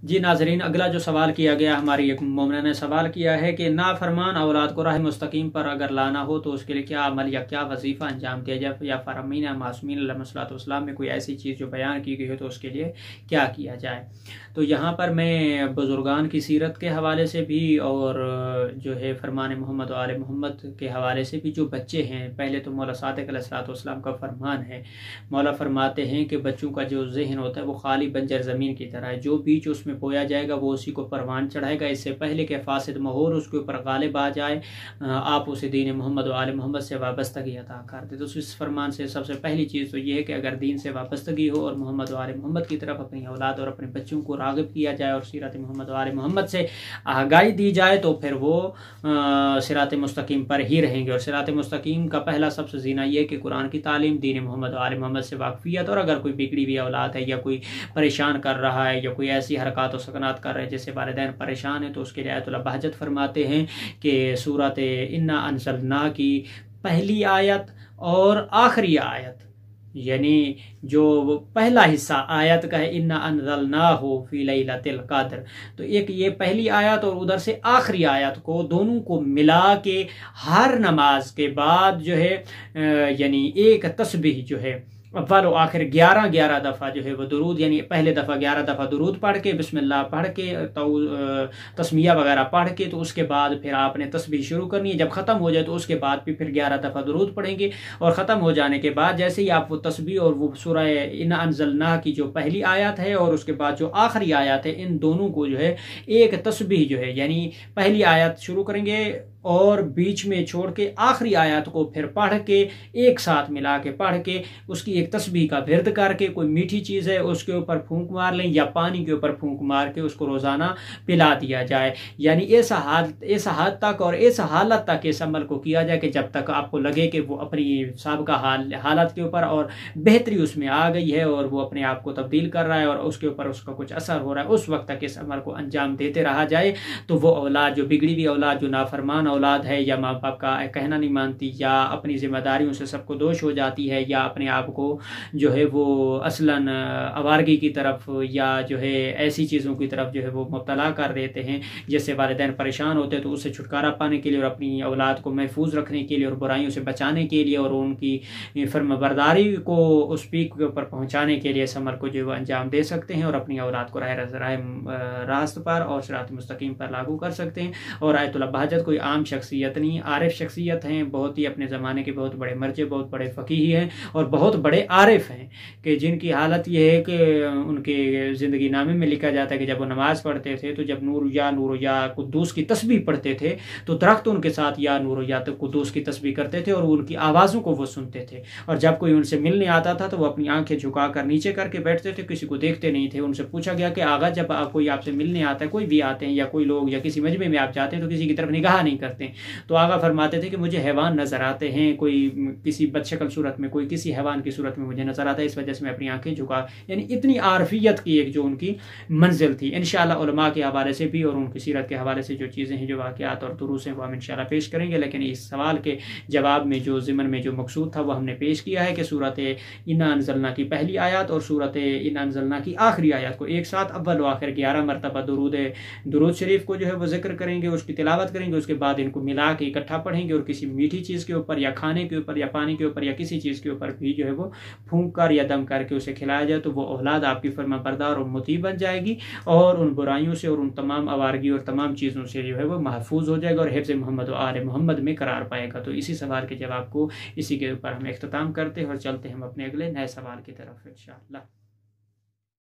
جی ناظرین، اگلا جو سوال کیا گیا ہماری ایک مومنہ نے سوال کیا ہے کہ نافرمان اولاد کو راہ مستقیم پر اگر لانا ہو تو اس کے لیے کیا عمل یا کیا وظیفہ انجام دیا جائے، یا فرامین معصومین علیہ الصلوۃ والسلام میں کوئی ایسی چیز جو بیان کی گئی ہو تو اس کے لیے کیا کیا جائے۔ تو یہاں پر میں بزرگان کی سیرت کے حوالے سے بھی اور جو ہے فرمان محمد و آل محمد کے حوالے سے بھی، جو بچے ہیں، پہلے تو مولا صادق علیہ الصلوۃ والسلام کا فرمان ہے، مولا فرماتے ہیں کہ بچوں کا جو ذہن ہوتا ہے وہ خالی بنجر زمین کی طرح ہے، جو بیج اس میں بویا جائے گا وہ اسی کو پروان چڑھائے گا، اس سے پہلے کہ فاسد مہور اس کے اوپر غالب آ جائے آپ اسے دین محمد و آل محمد سے وابستگی عطا کر دے۔ تو اس فرمان سے سب سے پہلی چیز تو یہ ہے کہ اگر دین سے وابستگی ہو اور محمد و آل محمد کی طرف اپنی اولاد اور اپنے بچوں کو راغب کیا جائے اور سیرت محمد و آل محمد سے آگاہی دی جائے تو پھر وہ صراط مستقیم پر ہی رہیں گے۔ اور صراط مستقیم کا پہلا سب سے زینہ یہ کہ قرآن کی تعلیم، دین محمد و آل محمد سے واقفیت، اور اگر کوئی بگڑی ہوئی اولاد ہے یا کوئی پریشان کر رہا ہے یا کوئی ایسی حرکات و سکنات کر رہے ہیں جس سے والدین پریشان ہیں، تو اس کے لیے آیت اللہ بہجت فرماتے ہیں کہ سورۃ انا انزلنا کی پہلی آیت اور آخری آیت، یعنی جو پہلا حصہ آیت کا ہے انا انزلناہ فی لیلۃ القدر، تو ایک یہ پہلی آیت اور ادھر سے آخری آیت کو دونوں کو ملا کے ہر نماز کے بعد جو ہے یعنی ایک تسبیح جو ہے اول و آخر 11 دفعہ جو ہے وہ درود، یعنی پہلے دفعہ 11 دفعہ درود پڑھ کے بسم اللہ پڑھ کے تسمیہ وغیرہ پڑھ کے، تو اس کے بعد پھر آپ نے تسبیح شروع کرنی ہے۔ جب ختم ہو جائے تو اس کے بعد بھی پھر 11 دفعہ درود پڑھیں گے، اور ختم ہو جانے کے بعد جیسے ہی آپ وہ تسبیح اور وہ سورہ انا انزلناہ کی جو پہلی آیت ہے اور اس کے بعد جو آخری آیت ہے، ان دونوں کو جو ہے ایک تسبیح جو ہے، یعنی پہلی آیت شروع کریں گے اور بیچ میں چھوڑ کے آخری آیات کو پھر پڑھ کے ایک ساتھ ملا کے پڑھ کے اس کی ایک تسبیح کا ورد کر کے، کوئی میٹھی چیز ہے اس کے اوپر پھونک مار لیں یا پانی کے اوپر پھونک مار کے اس کو روزانہ پلا دیا جائے، یعنی ایسا حد تک اور ایسا حالت تک اس عمل کو کیا جائے کہ جب تک آپ کو لگے کہ وہ اپنی سابقہ حالت کے اوپر اور بہتری اس میں آ گئی ہے اور وہ اپنے آپ کو تبدیل کر رہا ہے اور اس کے اوپر اس کا کچھ اثر ہو رہا ہے، اس وقت تک اس عمل کو انجام دیتے رہا جائے، تو وہ اولاد جو بگڑی ہوئی اولاد، جو نافرمان اولاد ہے یا ماں باپ کا کہنا نہیں مانتی یا اپنی ذمہ داریوں سے سب کو دوش ہو جاتی ہے یا اپنے آپ کو جو ہے وہ اصلاً آوارگی کی طرف یا جو ہے ایسی چیزوں کی طرف جو ہے وہ مبتلا کر دیتے ہیں جس سے والدین پریشان ہوتے ہیں، تو اس سے چھٹکارا پانے کے لیے اور اپنی اولاد کو محفوظ رکھنے کے لیے اور برائیوں سے بچانے کے لیے اور ان کی فرما برداری کو اس پیک کے اوپر پہنچانے کے لیے اس عمل کو جو ہے وہ انجام دے سکتے ہیں اور اپنی اولاد کو راست پر اور صراط مستقیم پر لاگو کر سکتے ہیں۔ اور آیت اللہ بہجت کوئی عام شخصیت نہیں، عارف شخصیت ہیں، بہت ہی اپنے زمانے کے بہت بڑے مرجع، بہت بڑے فقیہ ہیں اور بہت بڑے عارف ہیں، کہ جن کی حالت یہ ہے کہ ان کے زندگی نامے میں لکھا جاتا ہے کہ جب وہ نماز پڑھتے تھے تو جب نور یا قدوس کی تسبیح پڑھتے تھے تو درخت ان کے ساتھ یا نور یا قدوس کی تسبیح کرتے تھے اور ان کی آوازوں کو وہ سنتے تھے، اور جب کوئی ان سے ملنے آتا تھا تو وہ اپنی آنکھیں جھکا کر نیچے کر کے بیٹھتے تھے، کسی کو دیکھتے نہیں تھے۔ ان سے پوچھا گیا کہ آغا جب کوئی آپ سے ملنے آتا ہے، کوئی بھی آتے ہیں یا کوئی لوگ یا کسی مجمع میں آپ جاتے ہیں تو کسی کی طرف نگاہ نہیں کرتے، تو آغا فرماتے تھے کہ مجھے حیوان نظر آتے ہیں، کوئی کسی بدشکل صورت میں، کوئی کسی حیوان کی صورت میں مجھے نظر آتا ہے، اس وجہ سے میں اپنی آنکھیں جھکا، یعنی اتنی عارفیت کی ایک جو ان کی منزل تھی۔ انشاءاللہ علماء کے حوالے سے بھی اور ان کی سیرت کے حوالے سے جو چیزیں ہیں، جو واقعات اور دروس ہیں، وہ ہم انشاءاللہ پیش کریں گے، لیکن اس سوال کے جواب میں جو ضمن میں جو مقصود تھا وہ ہم نے پیش کیا ہے کہ سورۃ انا انزلنا کی پہلی آیات اور سورۃ انا انزلنا کی آخری آیات کو ایک ساتھ اول و آخر 11 مرتبہ درود شریف کو جو ہے وہ ذکر کریں گے، اس کی تلاوت کریں گے، اس کے بعد ان کو ملا کے اکٹھا پڑھیں گے اور کسی میٹھی چیز کے اوپر یا کھانے کے اوپر یا پانی کے اوپر یا کسی چیز کے اوپر بھی جو ہے وہ پھونک کر یا دم کر کے اسے کھلایا جائے، تو وہ اولاد آپ کی فرما بردار اور مطیع بن جائے گی اور ان برائیوں سے اور ان تمام آوارگی اور تمام چیزوں سے جو ہے وہ محفوظ ہو جائے گا اور حفظ محمد و آل محمد میں قرار پائے گا۔ تو اسی سوال کے جواب کو اسی کے اوپر ہم اختتام کرتے ہیں اور چلتے ہیں ہم اپنے اگلے نئے سوال کی طرف انشاءاللہ۔